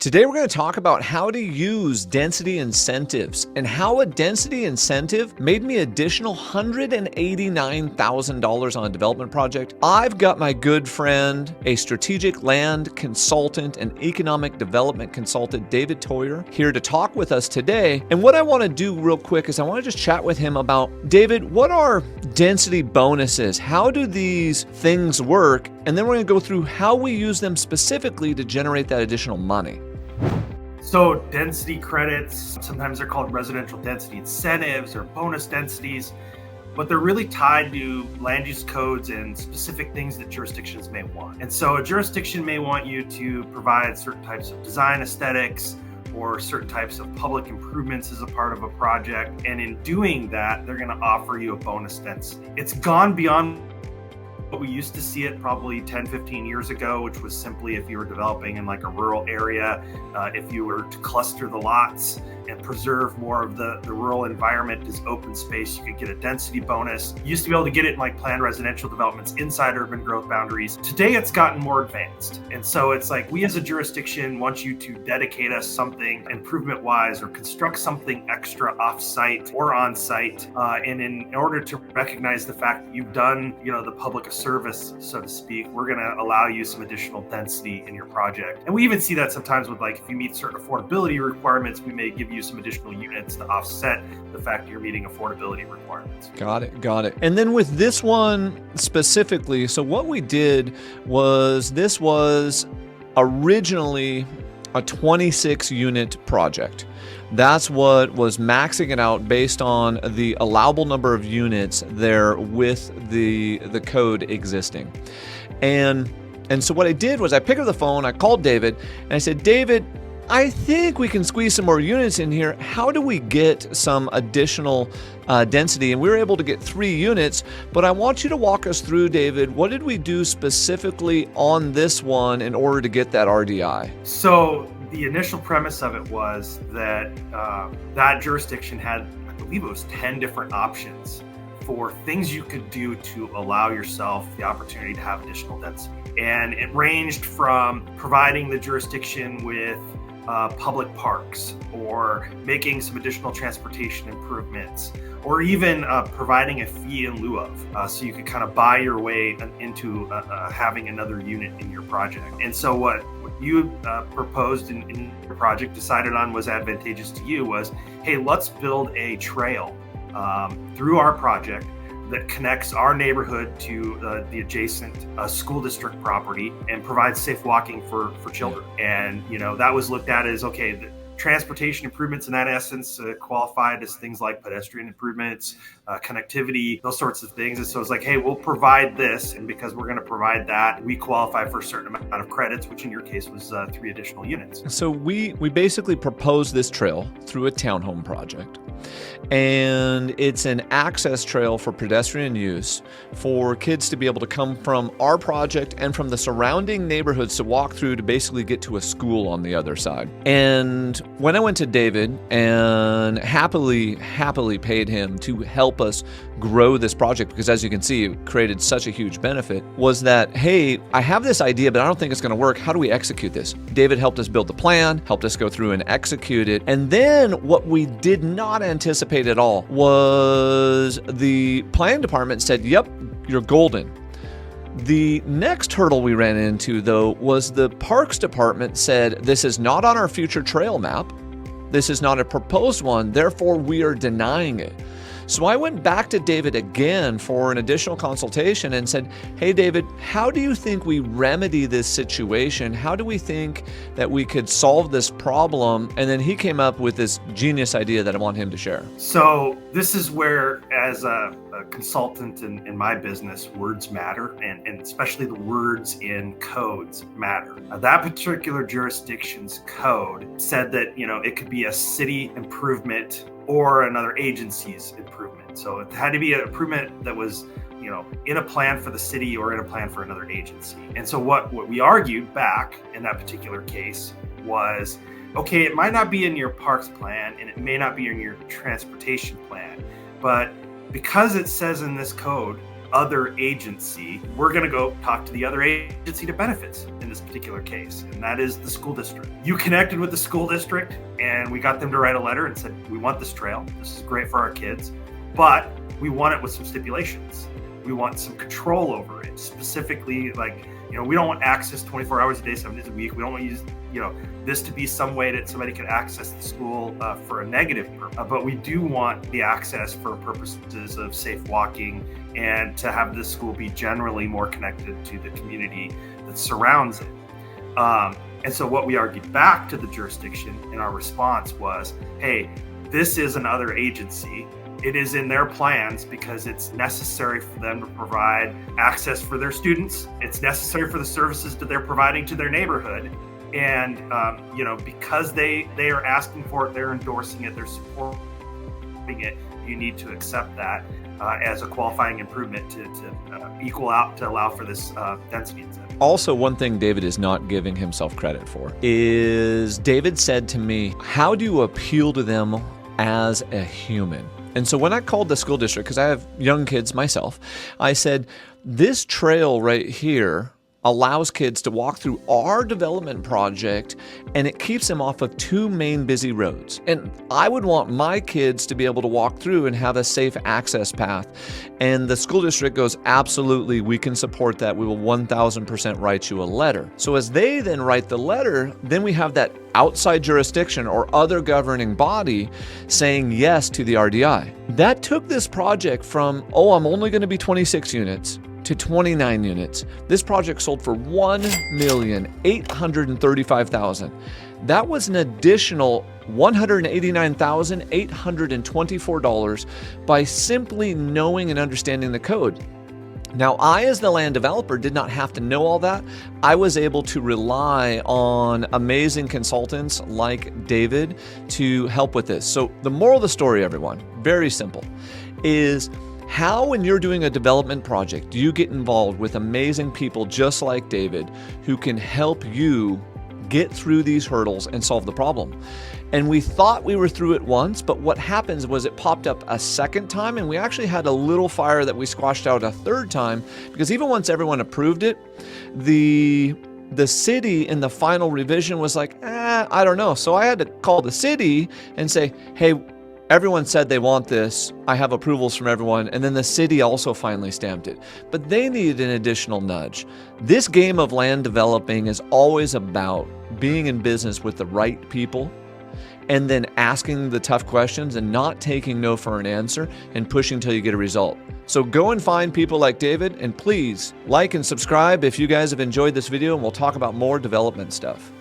Today, we're going to talk about how to use density incentives and how a density incentive made me additional $189,000 on a development project. I've got my good friend, a strategic land consultant and economic development consultant, David Toyer, here to talk with us today. And what I want to do real quick is I want to just chat with him about, David, what are density bonuses? How do these things work? And then we're going to go through how we use them specifically to generate that additional money. So density credits, sometimes they're called residential density incentives or bonus densities, but they're really tied to land use codes and specific things that jurisdictions may want. And so a jurisdiction may want you to provide certain types of design aesthetics or certain types of public improvements as a part of a project. And in doing that, they're going to offer you a bonus density. It's gone beyond what we used to see it probably 10, 15 years ago, which was simply if you were developing in like a rural area, if you were to cluster the lots and preserve more of the rural environment as open space, you could get a density bonus. You used to be able to get it in like planned residential developments inside urban growth boundaries. Today, it's gotten more advanced. And so it's like we as a jurisdiction want you to dedicate us something improvement-wise or construct something extra off-site or on-site. And in order to recognize the fact that you've done, the public a service, so to speak, we're going to allow you some additional density in your project. And we even see that sometimes with like, if you meet certain affordability requirements, we may give you some additional units to offset the fact you're meeting affordability requirements. Got it. And then with this one specifically, so what we did was this was originally a 26 unit project. That's what was maxing it out based on the allowable number of units there with the code existing. And so what I did was I picked up the phone, I called David, and I said, David, I think we can squeeze some more units in here. How do we get some additional density? And we were able to get 3 units, but I want you to walk us through, David, what did we do specifically on this one in order to get that RDI? So the initial premise of it was that that jurisdiction had, I believe it was 10 different options for things you could do to allow yourself the opportunity to have additional density. And it ranged from providing the jurisdiction with public parks, or making some additional transportation improvements, or even providing a fee in lieu of, so you could kind of buy your way into having another unit in your project. And so what you proposed in your project, decided on was advantageous to you was, hey, let's build a trail through our project that connects our neighborhood to the adjacent school district property and provides safe walking for children. And, that was looked at as, okay, the transportation improvements in that essence qualified as things like pedestrian improvements, connectivity, those sorts of things. And so it's like, hey, we'll provide this. And because we're going to provide that, we qualify for a certain amount of credits, which in your case was 3 additional units. So we basically proposed this trail through a townhome project. And it's an access trail for pedestrian use for kids to be able to come from our project and from the surrounding neighborhoods to walk through to basically get to a school on the other side. And when I went to David and happily paid him to help us grow this project, because as you can see, it created such a huge benefit, was that, hey, I have this idea, but I don't think it's going to work. How do we execute this? David helped us build the plan, helped us go through and execute it. And then what we did not anticipate at all was the planning department said, yep, you're golden. The next hurdle we ran into, though, was the parks department said, this is not on our future trail map. This is not a proposed one. Therefore, we are denying it. So I went back to David again for an additional consultation and said, hey, David, how do you think we remedy this situation? How do we think that we could solve this problem? And then he came up with this genius idea that I want him to share. So this is where, as a consultant in my business, words matter, and especially the words in codes matter. That particular jurisdiction's code said that, it could be a city improvement or another agency's improvement. So it had to be an improvement that was, in a plan for the city or in a plan for another agency. And so what we argued back in that particular case was, okay, it might not be in your parks plan and it may not be in your transportation plan, but because it says in this code other agency, we're going to go talk to the other agency that benefits in this particular case, and that is the school district. You connected with the school district, and we got them to write a letter and said, we want this trail. This is great for our kids, but we want it with some stipulations. We want some control over it, specifically like, we don't want access 24 hours a day, 7 days a week. We don't want to use, this to be some way that somebody can access the school for a negative purpose. But we do want the access for purposes of safe walking and to have the school be generally more connected to the community that surrounds it. And so what we argued back to the jurisdiction in our response was, hey, this is another agency. It is in their plans because it's necessary for them to provide access for their students. It's necessary for the services that they're providing to their neighborhood. And, because they are asking for it, they're endorsing it, they're supporting it, you need to accept that as a qualifying improvement to equal out, to allow for this density incentive. Also, one thing David is not giving himself credit for is David said to me, how do you appeal to them as a human? And so when I called the school district, because I have young kids myself, I said, this trail right here allows kids to walk through our development project, and it keeps them off of 2 main busy roads. And I would want my kids to be able to walk through and have a safe access path. And the school district goes, absolutely, we can support that. We will 1000% write you a letter. So as they then write the letter, then we have that outside jurisdiction or other governing body saying yes to the RDI. That took this project from, I'm only going to be 26 units, to 29 units. This project sold for $1,835,000. That was an additional $189,824 by simply knowing and understanding the code. Now, I, as the land developer, did not have to know all that. I was able to rely on amazing consultants like David to help with this. So the moral of the story, everyone, very simple, is how, when you're doing a development project, do you get involved with amazing people just like David who can help you get through these hurdles and solve the problem? And we thought we were through it once, but what happens was it popped up a second time, and we actually had a little fire that we squashed out a third time, because even once everyone approved it, the city in the final revision was like, I don't know. So I had to call the city and say, hey, everyone said they want this. I have approvals from everyone. And then the city also finally stamped it. But they needed an additional nudge. This game of land developing is always about being in business with the right people and then asking the tough questions and not taking no for an answer and pushing until you get a result. So go and find people like David, and please like and subscribe if you guys have enjoyed this video, and we'll talk about more development stuff.